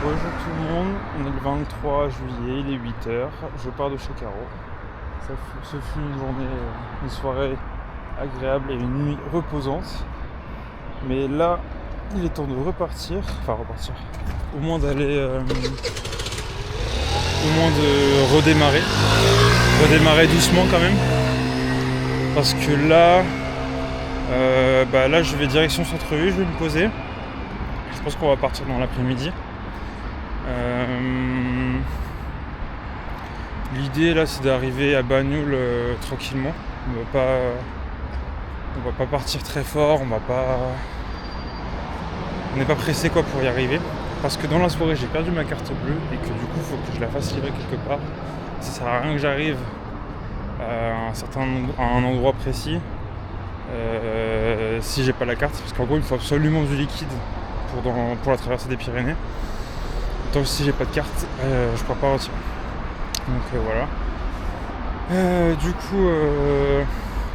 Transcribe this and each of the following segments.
Bonjour tout le monde, on est le 23 juillet, il est 8h, je pars de chez Caro. Ce fut une journée, une soirée agréable et une nuit reposante. Mais là, il est temps de repartir, au moins d'aller, au moins de redémarrer doucement quand même. Parce que là, là je vais direction centre-ville, je vais me poser. Je pense qu'on va partir dans l'après-midi. L'idée là c'est d'arriver à Bagnoul tranquillement. On va pas partir très fort, on n'est pas pressé quoi pour y arriver. Parce que dans la soirée j'ai perdu ma carte bleue et que du coup il faut que je la fasse livrer quelque part. Ça sert à rien que j'arrive à un endroit précis si j'ai pas la carte, parce qu'en gros il me faut absolument du liquide pour la traversée des Pyrénées. Donc si j'ai pas de carte, je pourrais pas retirer. Donc voilà. Et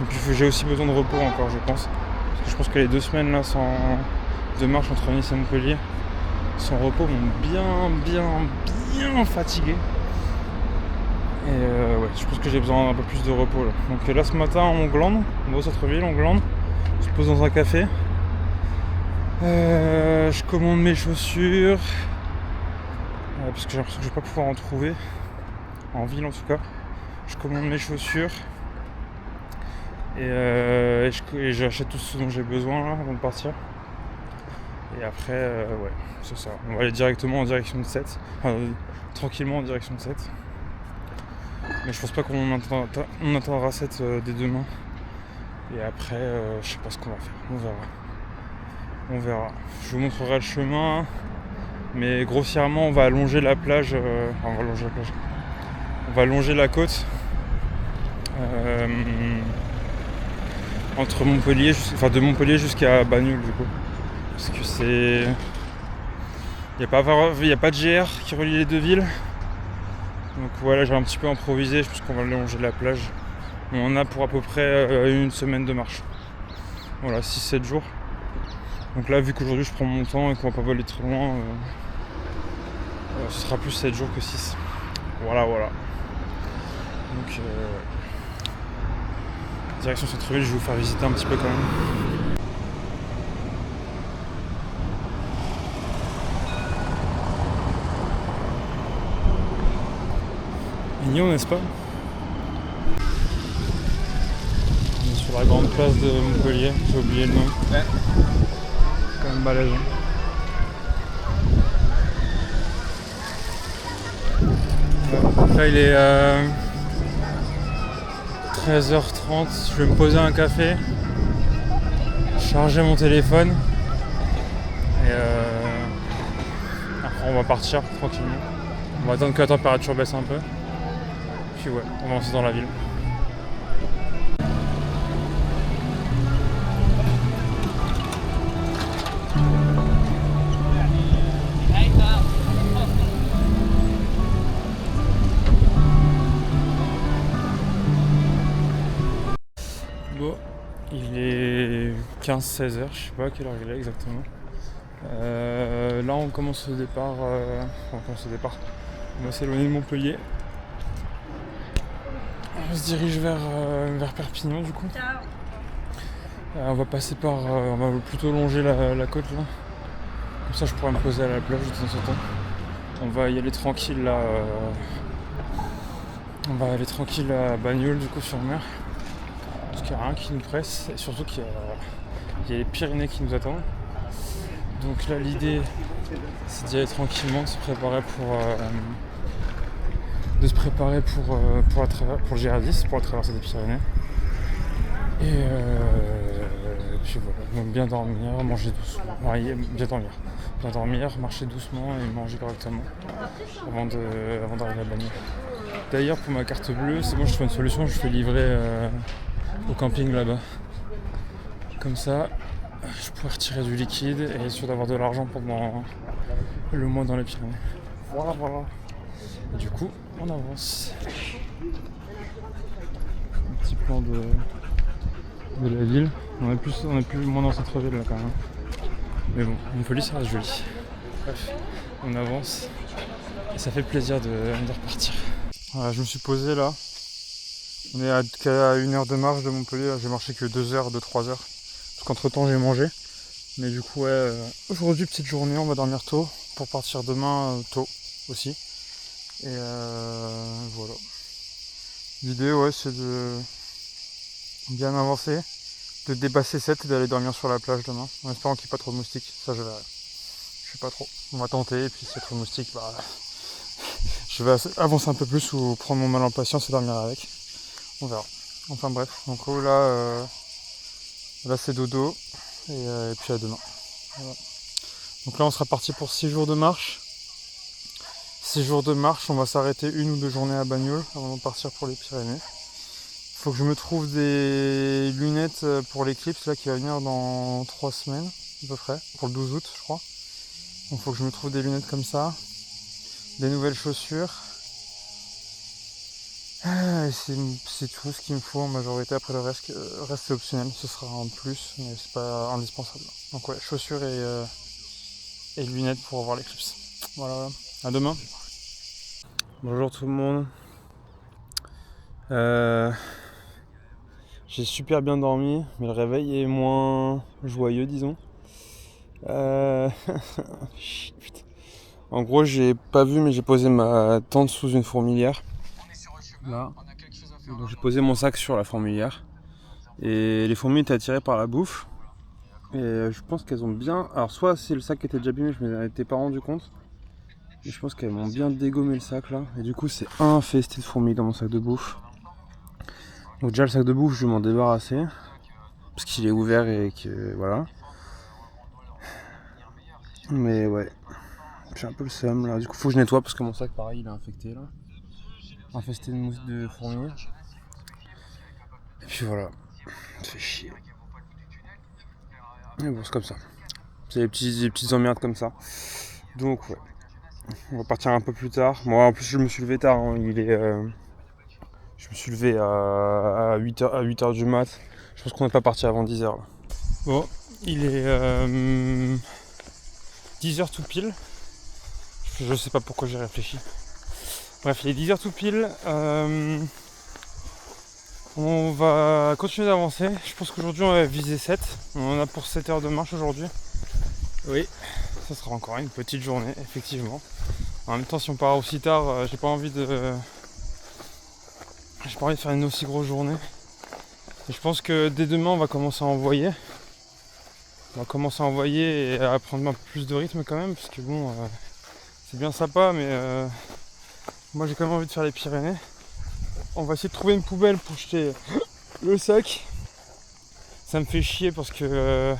puis j'ai aussi besoin de repos encore, je pense. Parce que je pense que les 2 semaines là de marche entre Nice et Montpellier sans repos m'ont bien fatigué. Et je pense que j'ai besoin d'un peu plus de repos là. Donc là ce matin on glande, on va au centre-ville, on glande, on se pose dans un café. Je commande mes chaussures. Parce que j'ai l'impression que je vais pas pouvoir en trouver. En ville en tout cas. Je commande mes chaussures. Et j'achète tout ce dont j'ai besoin là avant de partir. Et après, c'est ça. On va aller directement en direction de 7. Tranquillement en direction de 7. Mais je pense pas qu'on attendra 7 dès demain. Et après, je sais pas ce qu'on va faire. On verra. Je vous montrerai le chemin. Mais grossièrement, on va longer la plage. On va longer la côte. Entre Montpellier, de Montpellier jusqu'à Bagnoul du coup. Parce que c'est... Il n'y a pas de GR qui relie les deux villes. Donc voilà, j'ai un petit peu improvisé. Je pense qu'on va longer la plage. On a pour à peu près une semaine de marche. Voilà, 6-7 jours. Donc là, vu qu'aujourd'hui je prends mon temps et qu'on va pas voler très loin, ce sera plus 7 jours que 6. Voilà. Donc, direction centre-ville, je vais vous faire visiter un petit peu quand même. Mignon, n'est-ce pas? On est sur la grande place de Montpellier, j'ai oublié le nom. Ouais. C'est quand même balèze. Là il est 13h30, je vais me poser un café, charger mon téléphone et après on va partir tranquillement. On va attendre que la température baisse un peu. Puis on va lancer dans la ville. Bon, il est 15-16h, je sais pas à quelle heure il est exactement. Là on commence le départ. On va s'éloigner de Montpellier. On se dirige vers Perpignan du coup. On va passer on va plutôt longer la côte là. Comme ça je pourrais me poser à la plage de temps en temps. On va y aller tranquille là. On va aller tranquille à Bagnoul du coup sur mer. Parce qu'il n'y a rien qui nous presse et surtout qu'il y a les Pyrénées qui nous attendent. Donc là l'idée c'est d'y aller tranquillement, de se préparer pour le GR10, pour la traversée des Pyrénées. Et puis voilà, donc bien dormir, manger doucement, bien dormir, marcher doucement et manger correctement avant d'arriver à Bagnoul. D'ailleurs pour ma carte bleue, c'est bon, je trouve une solution, je fais livrer au camping là-bas. Comme ça, je pourrais retirer du liquide et être sûr d'avoir de l'argent pendant le mois dans les Pyrénées. Voilà. Et du coup, on avance. Un petit plan de la ville. On est plus moins dans le centre-ville là quand même. Mais bon, Montpellier ça reste joli. Bref. on avance et ça fait plaisir de repartir. Voilà, je me suis posé là. On est à 1 heure de marche de Montpellier, là. J'ai marché que 2 heures, 3 heures. Parce qu'entre temps j'ai mangé. Mais du coup ouais, aujourd'hui petite journée, on va dormir tôt pour partir demain tôt aussi. Et voilà. L'idée ouais c'est de bien avancer, de dépasser 7 et d'aller dormir sur la plage demain, en espérant qu'il n'y ait pas trop de moustiques, ça je verrai. Je sais pas trop. On va tenter et puis s'il y a trop de moustiques, bah je vais avancer un peu plus ou prendre mon mal en patience et dormir avec. On verra. Enfin bref, donc là c'est dodo et puis à demain. Voilà. Donc là on sera parti pour 6 jours de marche. 6 jours de marche, on va s'arrêter 1 ou 2 journées à Bagnols avant de partir pour les Pyrénées. Faut que je me trouve des lunettes pour l'éclipse là qui va venir dans 3 semaines à peu près, pour le 12 août je crois. Donc faut que je me trouve des lunettes comme ça, des nouvelles chaussures. C'est tout ce qu'il me faut en majorité, après le reste c'est optionnel, ce sera en plus, mais c'est pas indispensable. Donc ouais, chaussures et lunettes pour voir l'éclipse. Voilà, à demain. Bonjour tout le monde. J'ai super bien dormi, mais le réveil est moins joyeux disons. En gros j'ai pas vu mais j'ai posé ma tente sous une fourmilière. Là. Donc j'ai posé mon sac sur la fourmilière et les fourmis étaient attirées par la bouffe et je pense qu'elles ont bien... Alors soit c'est le sac qui était déjà abîmé, je m'en étais pas rendu compte, et je pense qu'elles m'ont bien dégommé le sac là et du coup c'est infesté de fourmis dans mon sac de bouffe. Donc déjà le sac de bouffe je vais m'en débarrasser parce qu'il est ouvert et que voilà. Mais ouais, j'ai un peu le seum là, du coup faut que je nettoie parce que mon sac pareil il est infecté là. Infesté de fourmis. Et puis voilà, ça fait chier. Mais bon, c'est comme ça. C'est des petites emmerdes comme ça. Donc ouais, on va partir un peu plus tard. Moi en plus je me suis levé tard, hein. Je me suis levé à 8h du mat. Je pense qu'on n'est pas parti avant 10h là. Bon, il est 10h tout pile. Je sais pas pourquoi j'ai réfléchi. Bref, il est 10h tout pile. On va continuer d'avancer. Je pense qu'aujourd'hui on va viser 7. On en a pour 7 heures de marche aujourd'hui. Oui, ça sera encore une petite journée, effectivement. En même temps, si on part aussi tard, j'ai pas envie de faire une aussi grosse journée. Et je pense que dès demain on va commencer à envoyer. On va commencer à envoyer et à prendre un peu plus de rythme quand même, parce que bon, c'est bien sympa, mais moi j'ai quand même envie de faire les Pyrénées. On va essayer de trouver une poubelle pour jeter le sac. Ça me fait chier parce que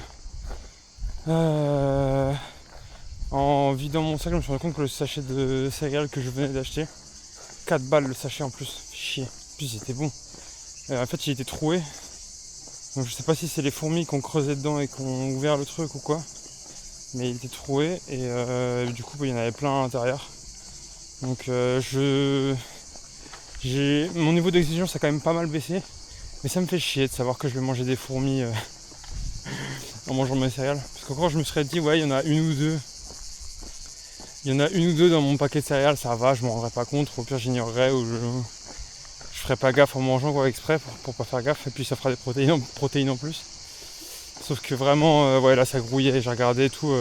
en vidant mon sac, je me suis rendu compte que le sachet de céréales que je venais d'acheter, 4 balles le sachet en plus, chier. En plus il était bon. En fait il était troué. Donc je sais pas si c'est les fourmis qui ont creusé dedans et qui ont ouvert le truc ou quoi. Mais il était troué et du coup il y en avait plein à l'intérieur. Donc mon niveau d'exigence a quand même pas mal baissé. Mais ça me fait chier de savoir que je vais manger des fourmis en mangeant mes céréales. Parce qu'encore je me serais dit ouais il y en a une ou deux. Il y en a une ou deux dans mon paquet de céréales, ça va, je m'en rendrais pas compte, au pire j'ignorerais ou je ferais pas gaffe en mangeant quoi exprès pour pas faire gaffe et puis ça fera des protéines en plus. Sauf que vraiment ouais là ça grouillait, j'ai regardé et tout.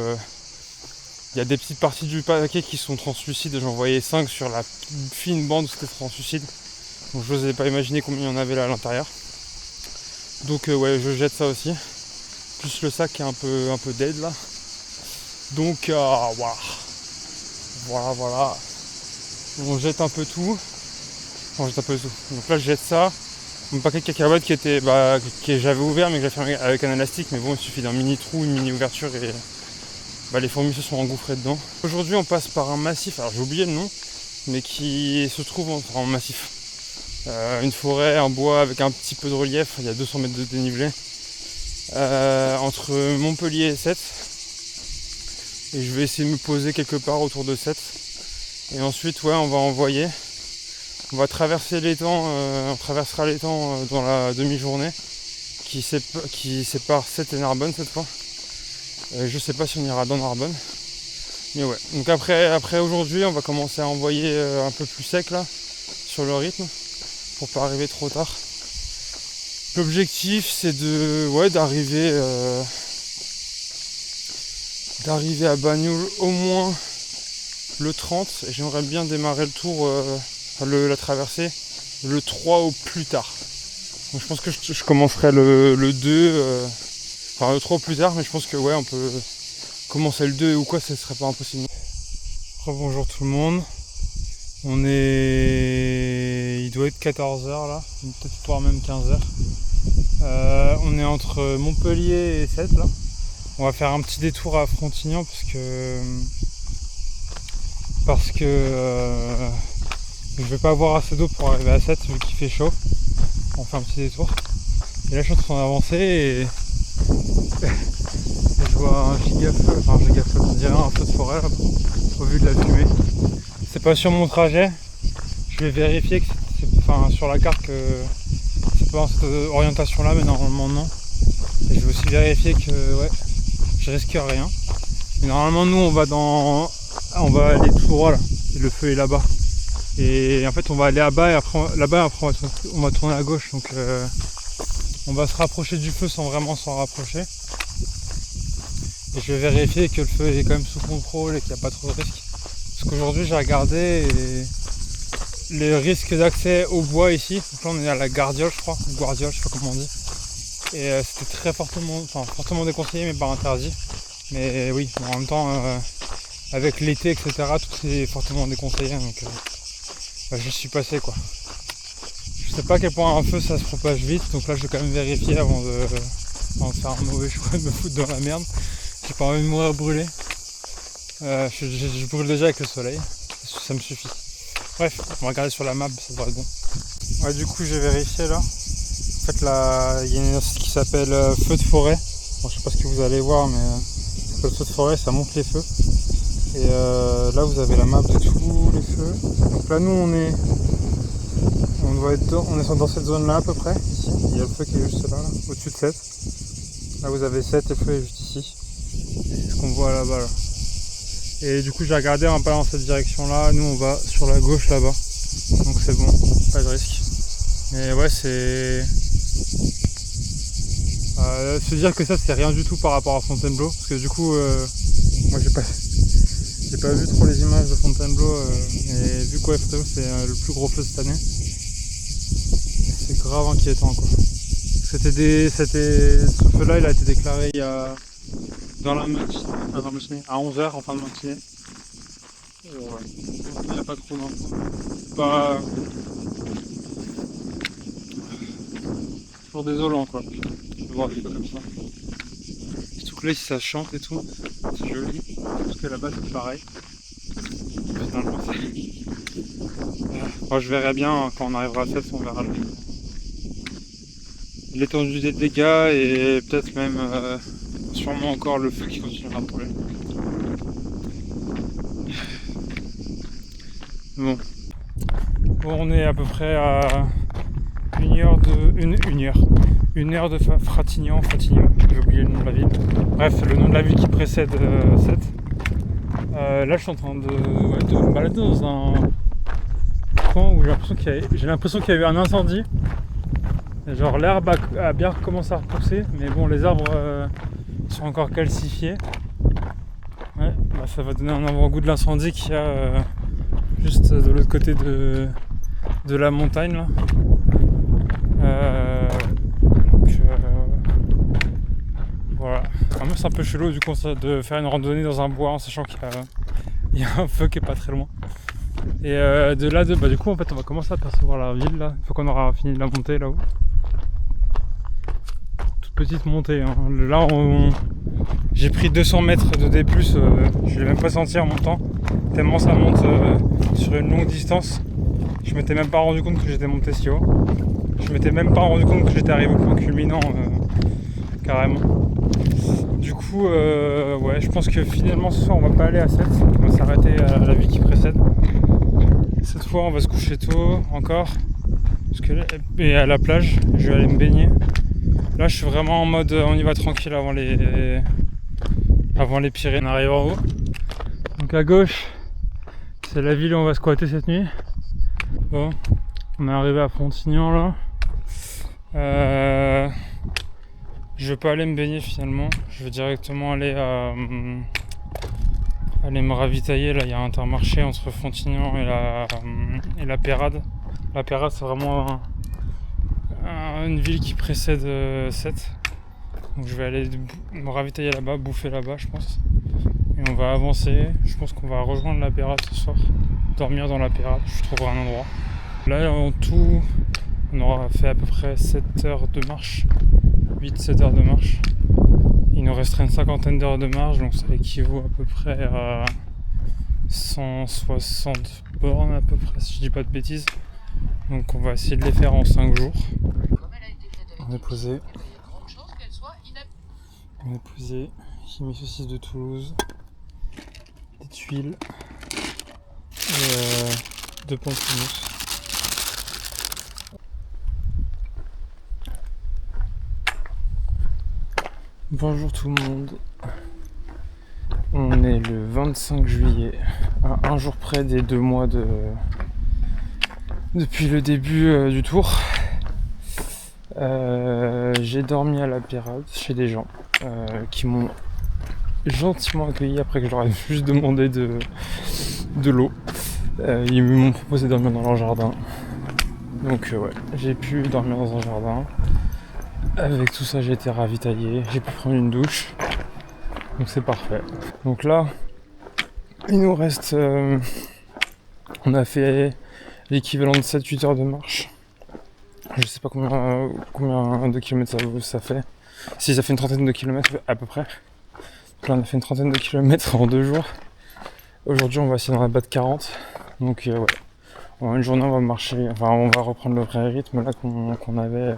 Il y a des petites parties du paquet qui sont translucides, j'en voyais 5 sur la fine bande où c'était translucide. Donc je n'osais pas imaginer combien il y en avait là à l'intérieur. Donc ouais je jette ça aussi. Plus le sac qui est un peu dead là. Donc voilà. On jette un peu tout. Donc là je jette ça. Mon paquet de cacahuètes que j'avais ouvert mais que j'ai fermé avec un élastique, mais bon il suffit d'un mini trou, une mini ouverture et les fourmis se sont engouffrées dedans. Aujourd'hui on passe par un massif, alors j'ai oublié le nom, mais qui se trouve en massif. Une forêt, un bois avec un petit peu de relief, il y a 200 mètres de dénivelé. Entre Montpellier et Sète. Et je vais essayer de me poser quelque part autour de Sète. Et ensuite ouais on va envoyer. On va traverser l'étang, on traversera l'étang dans la demi-journée qui sépare Sète et Narbonne cette fois. Je sais pas si on ira dans Narbonne, Mais ouais, donc après aujourd'hui, on va commencer à envoyer un peu plus sec là, sur le rythme, pour pas arriver trop tard. L'objectif c'est d'arriver à Bagnoul au moins le 30, et j'aimerais bien démarrer le tour, la traversée, le 3 au plus tard. Donc je pense que je commencerai le 2, enfin le 3 au plus tard, mais je pense que ouais, on peut commencer le 2 ou quoi, ce serait pas impossible. Rebonjour tout le monde. Il doit être 14h là, peut-être voire même 15h. On est entre Montpellier et Sète là. On va faire un petit détour à Frontignan parce que je vais pas avoir assez d'eau pour arriver à Sète vu qu'il fait chaud. On fait un petit détour. Et là je suis en train d'avancer et je vois un gigafeu, on dirait un feu de forêt là, au vu de la fumée. C'est pas sur mon trajet. Je vais vérifier que sur la carte que c'est pas dans cette orientation là, mais normalement non. Et je vais aussi vérifier que ouais, je risque rien. Mais normalement nous on va aller tout droit là. Et le feu est là-bas. Et en fait on va aller là-bas et après on va tourner à gauche. Donc on va se rapprocher du feu sans vraiment s'en rapprocher. Et je vais vérifier que le feu est quand même sous contrôle et qu'il n'y a pas trop de risques. Parce qu'aujourd'hui j'ai regardé et les risques d'accès au bois ici, donc là on est à la Gardiole je crois, ou Guardiole, je sais pas comment on dit. Et c'était très fortement déconseillé mais pas interdit. Mais oui, en même temps avec l'été etc, tout est fortement déconseillé, donc je suis passé quoi. Je sais pas à quel point un feu ça se propage vite, donc là je vais quand même vérifier avant de faire un mauvais choix de me foutre dans la merde. J'ai pas envie de mourir brûlé. Je brûle déjà avec le soleil, ça me suffit. Bref, on va regarder sur la map, ça devrait être bon. Ouais, du coup j'ai vérifié là. En fait là, il y a une site qui s'appelle feu de forêt. Bon, je sais pas ce que vous allez voir, mais le feu de forêt ça monte les feux. Et là vous avez la map de tous les feux. Donc là nous on est dans cette zone là à peu près, ici. Il y a le feu qui est juste là, au-dessus de Sète. Là vous avez Sète et le feu est juste ici. C'est ce qu'on voit là-bas là. Et du coup j'ai regardé un peu dans cette direction là, nous on va sur la gauche là-bas, donc c'est bon, pas de risque. Mais ouais c'est... se dire que ça c'est rien du tout par rapport à Fontainebleau, parce que du coup moi j'ai pas vu trop les images de Fontainebleau, et vu quoi Fontainebleau c'est le plus gros feu cette année, c'est grave inquiétant quoi. Ce feu là il a été déclaré dans la matinée, à 11h en fin de matinée. Et ouais, il n'y a pas trop d'infos. Pas... toujours désolant quoi. Je vais voir des trucs comme ça. Surtout que là si ça chante et tout, c'est joli. Parce que là-bas c'est pareil. Finalement je verrai bien quand on arrivera à 7, on verra l'étendue des dégâts et peut-être même sûrement encore le feu qui continuera à brûler. Bon, on est à peu près à une heure de Frontignan, j'ai oublié le nom de la ville. Bref, le nom de la ville qui précède Sète. Là je suis en train de me balader dans un coin où j'ai l'impression qu'il y a eu un incendie. Genre l'herbe a bien commencé à repousser, mais bon les arbres sont encore calcifiés. Ouais, bah ça va donner un avant-goût de l'incendie qu'il y a juste de l'autre côté de la montagne là. Voilà. Vraiment c'est un peu chelou du coup de faire une randonnée dans un bois en sachant qu'il y a un feu qui est pas très loin. Et de là du coup en fait on va commencer à percevoir la ville là, une fois qu'on aura fini de la montée là-haut. Petite montée hein. Là j'ai pris 200 mètres de D+, je l'ai même pas senti en montant tellement ça monte sur une longue distance. Je m'étais même pas rendu compte que j'étais monté si haut, je m'étais même pas rendu compte que j'étais arrivé au point culminant carrément. Du coup ouais, je pense que finalement ce soir on va pas aller à 7, on va s'arrêter à la ville qui précède. Cette fois on va se coucher tôt encore et à la plage je vais aller me baigner. Là je suis vraiment en mode on y va tranquille avant les Pyrénées. On arrive en haut. Donc à gauche, c'est la ville où on va squatter cette nuit. Bon, on est arrivé à Frontignan là. Je vais pas aller me baigner finalement. Je vais directement aller me ravitailler. Là, il y a un Intermarché entre Frontignan et la Peyrade. La Peyrade, c'est vraiment une ville qui précède Sète. Donc je vais aller me ravitailler là-bas, bouffer là-bas, je pense. Et on va avancer. Je pense qu'on va rejoindre la Peyrade ce soir. Dormir dans la Peyrade, je trouverai un endroit. Là, en tout, on aura fait à peu près 7 heures de marche. 8-7 heures de marche. Il nous resterait une cinquantaine d'heures de marche, donc ça équivaut à peu près à 160 bornes à peu près, si je dis pas de bêtises. Donc on va essayer de les faire en 5 jours. On est posé. Chimie saucisse de Toulouse. Des tuiles. Et 2 pamplemousses. Bonjour tout le monde. On est le 25 juillet, à un jour près des 2 mois depuis le début du tour. J'ai dormi à la Peyrade chez des gens qui m'ont gentiment accueilli après que je leur ai juste demandé de l'eau. Ils m'ont proposé de dormir dans leur jardin. Donc ouais, j'ai pu dormir dans un jardin. Avec tout ça, j'ai été ravitaillé, j'ai pu prendre une douche. Donc c'est parfait. Donc là, il nous reste... on a fait l'équivalent de 7-8 heures de marche. Je sais pas combien de kilomètres ça fait. Si ça fait une trentaine de kilomètres à peu près. Donc là on a fait une trentaine de kilomètres en 2 jours. Aujourd'hui on va essayer d'en abattre 40. Donc ouais. En une journée on va marcher, enfin on va reprendre le vrai rythme là qu'on avait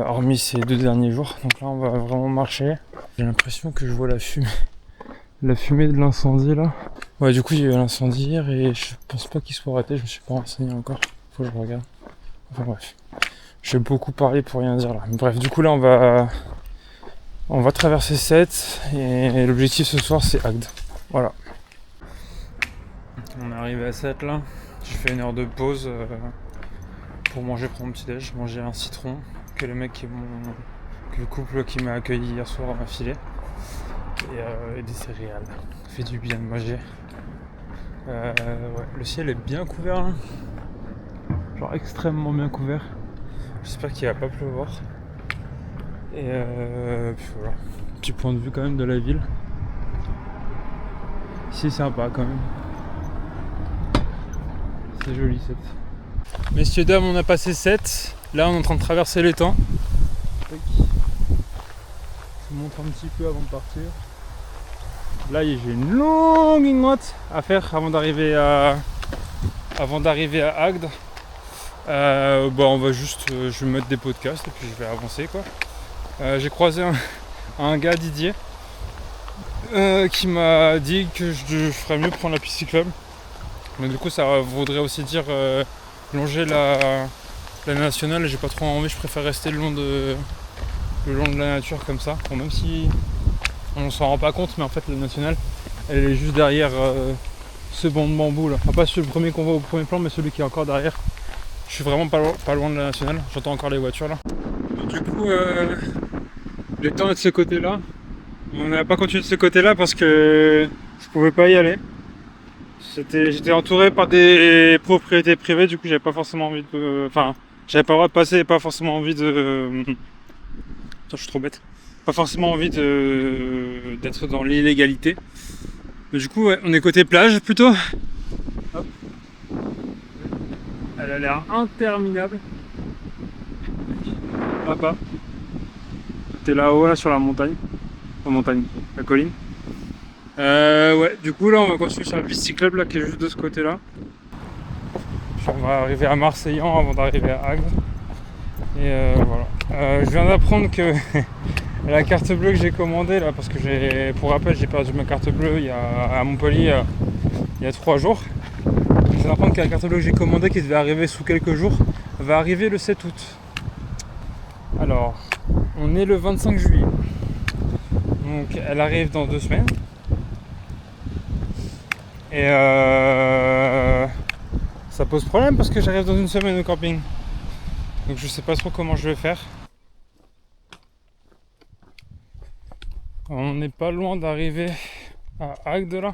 hormis ces 2 derniers jours. Donc là on va vraiment marcher. J'ai l'impression que je vois la fumée de l'incendie là. Ouais, du coup il y a eu l'incendie hier et je pense pas qu'il soit arrêté, je me suis pas renseigné encore. Faut que je regarde. Enfin bref. J'ai beaucoup parlé pour rien dire là. Bref, du coup là on va traverser Sète et l'objectif ce soir c'est Agde. Voilà. On est arrivé à Sète là. J'ai fait une heure de pause pour manger pour mon petit déj. J'ai mangé un citron que le couple qui m'a accueilli hier soir m'a filé. Et des céréales. Ça fait du bien de manger. Ouais, le ciel est bien couvert là. Genre extrêmement bien couvert. J'espère qu'il va pas pleuvoir. Et puis voilà. Petit point de vue quand même de la ville. C'est sympa quand même. C'est joli Sète. Messieurs, dames, on a passé 7. Là on est en train de traverser l'étang. Je vous montre un petit peu avant de partir. Là j'ai une longue ligne droite à faire avant d'arriver à Agde. On va juste, je vais mettre des podcasts et puis je vais avancer quoi. J'ai croisé un gars, Didier, qui m'a dit que je ferais mieux prendre la piste cyclable. Mais du coup ça voudrait aussi dire longer la nationale. J'ai pas trop envie, je préfère rester le long de la nature comme ça. Bon, même si on s'en rend pas compte, mais en fait la nationale elle est juste derrière ce banc de bambou là. Enfin, pas le premier qu'on voit au premier plan, mais celui qui est encore derrière. Je suis vraiment pas loin de la nationale, j'entends encore les voitures là. Donc, du coup, l'étang est de ce côté là. On n'a pas continué de ce côté là parce que je pouvais pas y aller. J'étais entouré par des propriétés privées, du coup j'avais pas forcément envie de... Enfin, j'avais pas le droit de passer et pas forcément envie de... Attends, je suis trop bête. Pas forcément envie d'être dans l'illégalité. Mais du coup, ouais, on est côté plage plutôt. Hop. Elle a l'air interminable. Papa. T'es là-haut, là, sur la montagne. La colline. Ouais, du coup, là, on va continuer sur la piste cyclable, là, qui est juste de ce côté-là. Puis on va arriver à Marseillan avant d'arriver à Agde. Et voilà. Je viens d'apprendre que la carte bleue que j'ai commandée, là, parce que pour rappel, j'ai perdu ma carte bleue à Montpellier il y a 3 jours. Je viens d'apprendre que la carte bleue que j'ai commandée, qui devait arriver sous quelques jours, va arriver le 7 août. Alors, on est le 25 juillet. Donc elle arrive dans 2 semaines. Et ça pose problème parce que j'arrive dans 1 semaine au camping. Donc je sais pas trop comment je vais faire. On n'est pas loin d'arriver à Agde là.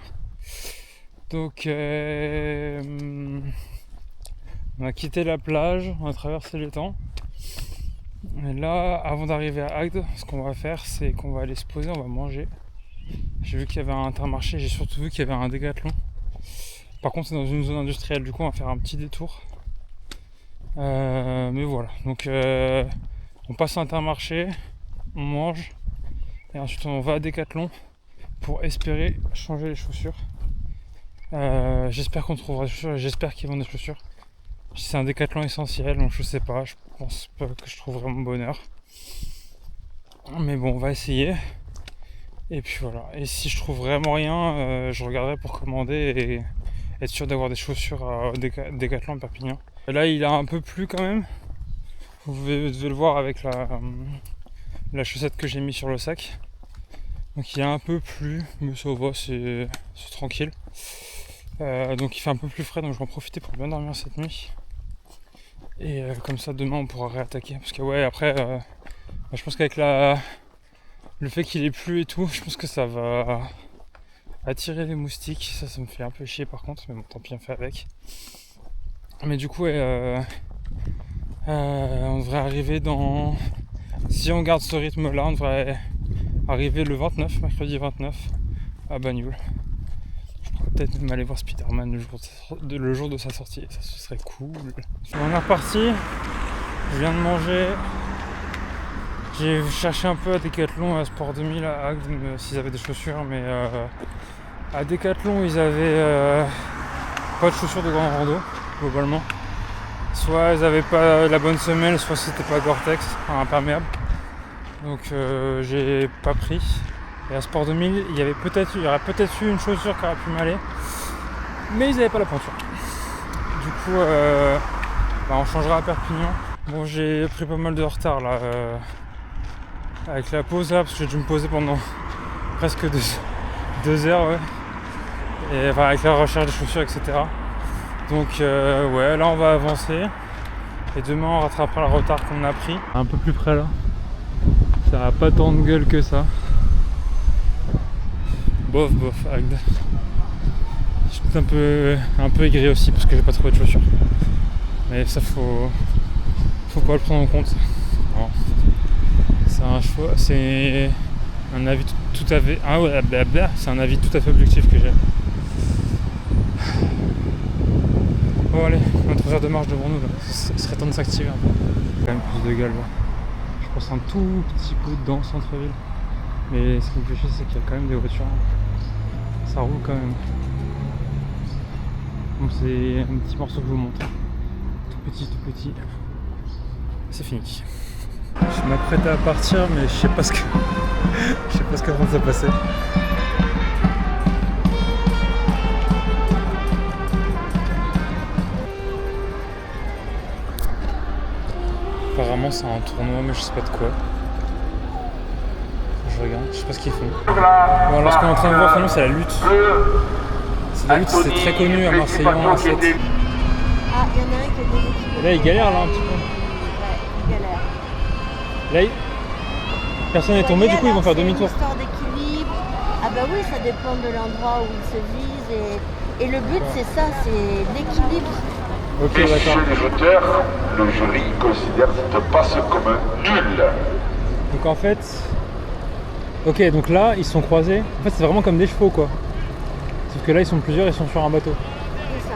Donc on a quitté la plage, on a traversé l'étang. Et là, avant d'arriver à Agde, ce qu'on va faire, c'est qu'on va aller se poser, on va manger. J'ai vu qu'il y avait un Intermarché, j'ai surtout vu qu'il y avait un Décathlon. Par contre, c'est dans une zone industrielle, du coup, on va faire un petit détour. Mais voilà, donc on passe à Intermarché, on mange, et ensuite on va à Décathlon pour espérer changer les chaussures. J'espère qu'on trouvera des chaussures et j'espère qu'ils vendent des chaussures. C'est un Décathlon essentiel, donc je sais pas, je pense pas que je trouverai mon bonheur. Mais bon, on va essayer. Et puis voilà, et si je trouve vraiment rien, je regarderai pour commander et être sûr d'avoir des chaussures à Décathlon à Perpignan. Et là il a un peu plu quand même. Vous devez le voir avec la chaussette que j'ai mis sur le sac. Donc il a un peu plu, mais ça va, c'est tranquille. Donc il fait un peu plus frais, donc je vais en profiter pour bien dormir cette nuit. Et comme ça demain on pourra réattaquer. Parce que ouais, après je pense qu'avec le fait qu'il ait plu et tout, je pense que ça va attirer les moustiques. Ça me fait un peu chier par contre, mais bon, tant pis, on fait avec. Mais du coup, on devrait arriver dans... Si on garde ce rythme-là, on devrait arriver le 29, mercredi 29, à Bagnoul. Je pourrais peut-être même aller voir Spider-Man le jour de sa sortie, ça ce serait cool. On est reparti, je viens de manger. J'ai cherché un peu à Décathlon, à Sport 2000, à Agde, s'ils avaient des chaussures, mais à Décathlon, ils avaient pas de chaussures de grande rando, globalement. Soit ils avaient pas la bonne semelle, soit c'était pas Gore-Tex, enfin imperméable. Donc j'ai pas pris. Et à Sport 2000, il y aurait peut-être eu une chaussure qui aurait pu m'aller, mais ils n'avaient pas la pointure. Du coup, on changera à Perpignan. Bon, j'ai pris pas mal de retard là. Avec la pause là, parce que j'ai dû me poser pendant presque 2 heures, ouais. Et enfin avec la recherche des chaussures, etc. Donc ouais, là on va avancer. Et demain on rattrapera le retard qu'on a pris. Un peu plus près là. Ça a pas tant de gueule que ça. Bof, Agde. Je suis un peu aigri aussi parce que j'ai pas trouvé de chaussures. Mais ça faut pas le prendre en compte. Non. C'est un avis tout à fait. Ah ouais, c'est un avis tout à fait objectif que j'ai. Bon allez, on a 3 heures de marche devant nous là. Il serait temps de s'activer un peu. Quand même plus de gueule là. Je passe un tout petit peu dans le centre-ville. Mais ce qui me fait chier, c'est qu'il y a quand même des voitures. Ça roule quand même. Bon, c'est un petit morceau que je vous montre. Tout petit. C'est fini. Je m'apprête à partir, mais je sais pas ce que va se passer. Apparemment c'est un tournoi, mais je sais pas de quoi. Je regarde, je sais pas ce qu'ils font. Bon, alors ce qu'on est en train de voir finalement, c'est la lutte. C'est très connu à Marseillan, à 7. Ah, il y en a un qui est... Et là il galère là un petit peu. Ouais, il galère. Là, personne n'est tombé, du coup ils vont faire demi-tour. C'est une histoire d'équilibre. Ah bah oui, ça dépend de l'endroit où ils se visent. Et le but c'est ça, c'est l'équilibre. Ok, d'accord. Les auteurs, le jury considère cette passe comme nulle. Donc en fait... Ok, donc là ils sont croisés. En fait c'est vraiment comme des chevaux quoi. Sauf que là ils sont plusieurs, ils sont sur un bateau. C'est ça.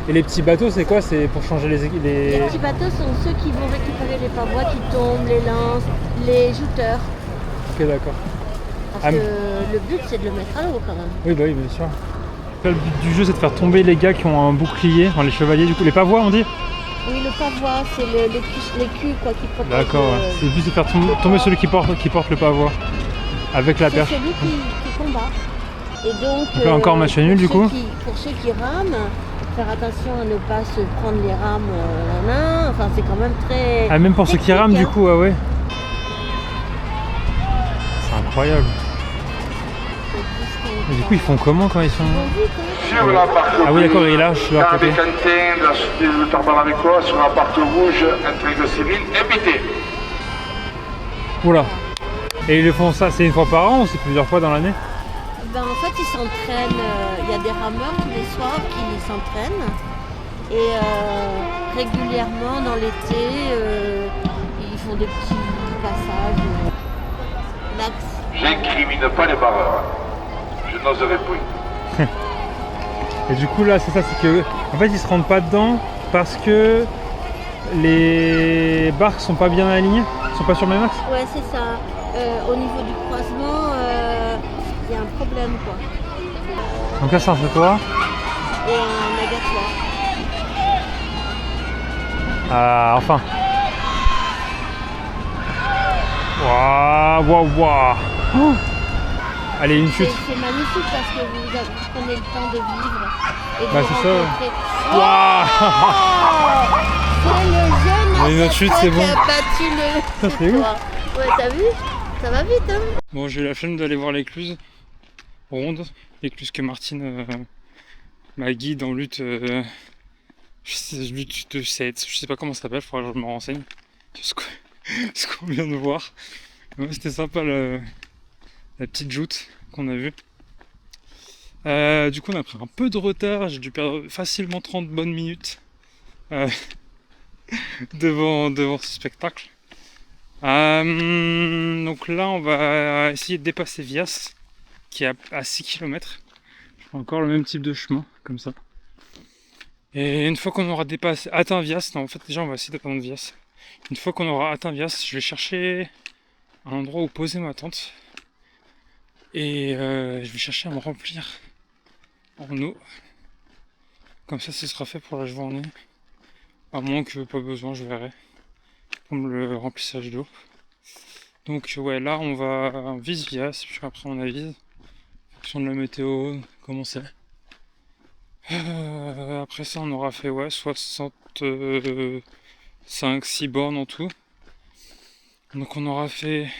Et les petits bateaux c'est quoi? C'est pour changer les... Les petits bateaux sont ceux qui vont récupérer les pavois qui tombent, les lances, les jouteurs. Ok, d'accord. Parce que le but c'est de le mettre à l'eau quand même. Oui, bah oui, bien sûr. Le but du jeu c'est de faire tomber les gars qui ont un bouclier, enfin les chevaliers du coup, les pavois on dit? Oui, le pavois, c'est les culs quoi, qui protègent. D'accord, ouais. Le but c'est de faire tomber celui qui porte le pavois avec la perche. C'est celui qui combat. Et donc encore match nul du coup. Pour ceux qui rament, faire attention à ne pas se prendre les rames en main, enfin c'est quand même très... Ah, même pour ceux qui rament hein. du coup, ah ouais. C'est incroyable. Et du coup, ils font comment quand ils sont... Sur la partie Ah oui, d'accord, ils lâchent leur côté. avec Quentin, la société de Tarban avec quoi, sur la partie rouge, intrigue civile, évité. Oula. Et ils le font ça, c'est une fois par an ou c'est plusieurs fois dans l'année? Ben, en fait, ils s'entraînent. Il y a des rameurs tous les soirs qui s'entraînent. Et régulièrement, dans l'été, ils font des petits passages. Max. J'incrimine pas les barreurs. Je n'oserais plus. Et du coup là c'est ça, c'est que en fait ils se rendent pas dedans parce que les barques sont pas bien alignées, sont pas sur le même axe. Ouais, c'est ça. Au niveau du croisement, il y a un problème, quoi. Donc là c'est un trottoir. Et un agattoir. Ah enfin. Waouh, waouh, waouh. Oh. Allez, une chute. C'est magnifique parce que vous prenez le temps de vivre et de Bah, c'est ça, ouais. rencontrer. Waouh. C'est le jeune On a une autre chute, c'est bon. qui a battu le. Ça, c'est ouf. Ouais, t'as vu? Ça va vite, hein? Bon, j'ai eu la flemme d'aller voir l'écluse ronde, l'écluse que Martine m'a guide en lutte, lutte de 7, je sais pas comment ça s'appelle, il faudra que je me renseigne. Ce qu'on vient de voir. Ouais, c'était sympa la petite joute qu'on a vue. Du coup, on a pris un peu de retard, j'ai dû perdre facilement 30 bonnes minutes devant ce spectacle. Donc là, on va essayer de dépasser Vias, qui est à 6 km. Encore le même type de chemin, comme ça. Et une fois qu'on aura atteint Vias, non, en fait, déjà, on va essayer d'atteindre Vias. Une fois qu'on aura atteint Vias, je vais chercher un endroit où poser ma tente. Et je vais chercher à me remplir en eau. Comme ça, ce sera fait pour la journée. À moins que pas besoin, je verrai. Comme le remplissage d'eau. Donc ouais, là on vise Vias, puis après on avise. En fonction de la météo, comment c'est. Après ça on aura fait 65-6 bornes en tout. Donc on aura fait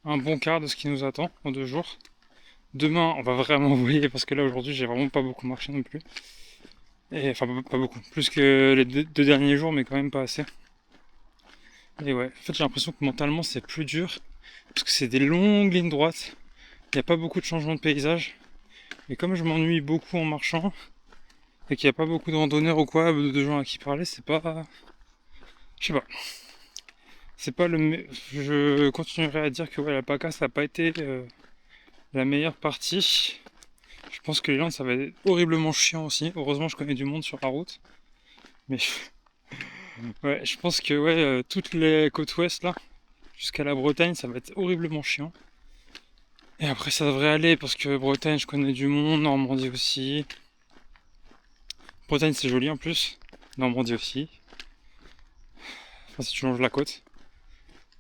un bon quart de ce qui nous attend en 2 jours. Demain on va vraiment envoyer parce que là aujourd'hui j'ai vraiment pas beaucoup marché non plus. Et, enfin pas beaucoup, plus que les deux derniers jours mais quand même pas assez. Et ouais, en fait j'ai l'impression que mentalement c'est plus dur parce que c'est des longues lignes droites, il n'y a pas beaucoup de changements de paysage. Et comme je m'ennuie beaucoup en marchant et qu'il n'y a pas beaucoup de randonneurs ou quoi, de gens à qui parler, c'est pas... Je sais pas. C'est pas le... Je continuerai à dire que ouais, la PACA ça n'a pas été la meilleure partie. Je pense que les Landes ça va être horriblement chiant aussi. Heureusement je connais du monde sur la route. Mais ouais, je pense que ouais, toutes les côtes ouest là, jusqu'à la Bretagne, ça va être horriblement chiant. Et après ça devrait aller parce que Bretagne je connais du monde, Normandie aussi. Bretagne c'est joli en plus, Normandie aussi. Enfin si tu longes la côte.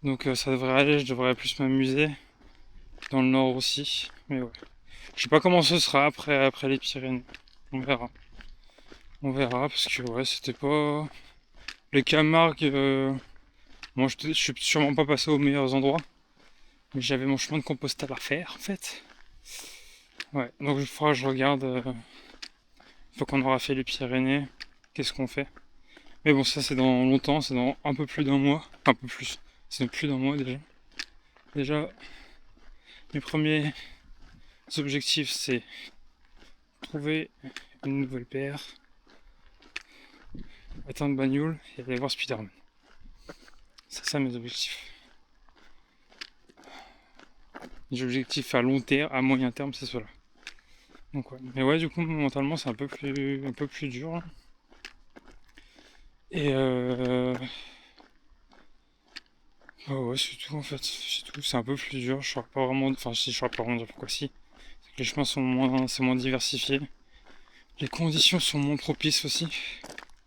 Donc ça devrait aller, je devrais plus m'amuser. Dans le nord aussi, mais ouais. Je sais pas comment ce sera après les Pyrénées. On verra. On verra parce que ouais c'était pas... Les Camargues, moi je suis sûrement pas passé aux meilleurs endroits. Mais j'avais mon chemin de Compostelle à faire en fait. Ouais, donc il faudra que je regarde. Une fois qu'on aura fait les Pyrénées, qu'est-ce qu'on fait. Mais bon, ça c'est dans longtemps, c'est dans un peu plus d'un mois. Un peu plus, c'est dans plus d'un mois déjà. Déjà, mes premiers objectifs c'est trouver une nouvelle paire, atteindre Bagnoul et aller voir Spider-Man. C'est ça mes objectifs. Les objectifs à long terme, à moyen terme, c'est cela. Donc ouais. Mais ouais, du coup, mentalement, c'est un peu plus dur. Hein. Et ouais, c'est tout en fait. C'est tout. C'est un peu plus dur. Je saurais pas vraiment. Enfin, si, je saurais pas vraiment dire pourquoi si. C'est que les chemins sont moins diversifiés. Les conditions sont moins propices aussi.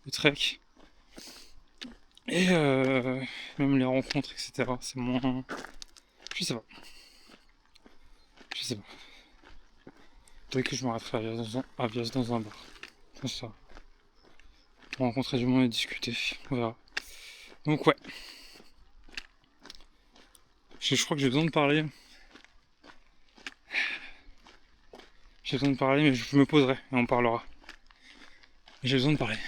Le trek. Et même les rencontres, etc. C'est moins. Je sais pas. Peut-être que je m'arrêterai à Vias dans un bar. Comme ça. Pour rencontrer du monde et discuter. On verra. Donc ouais. Je crois que j'ai besoin de parler. J'ai besoin de parler, mais je me poserai et on parlera. J'ai besoin de parler.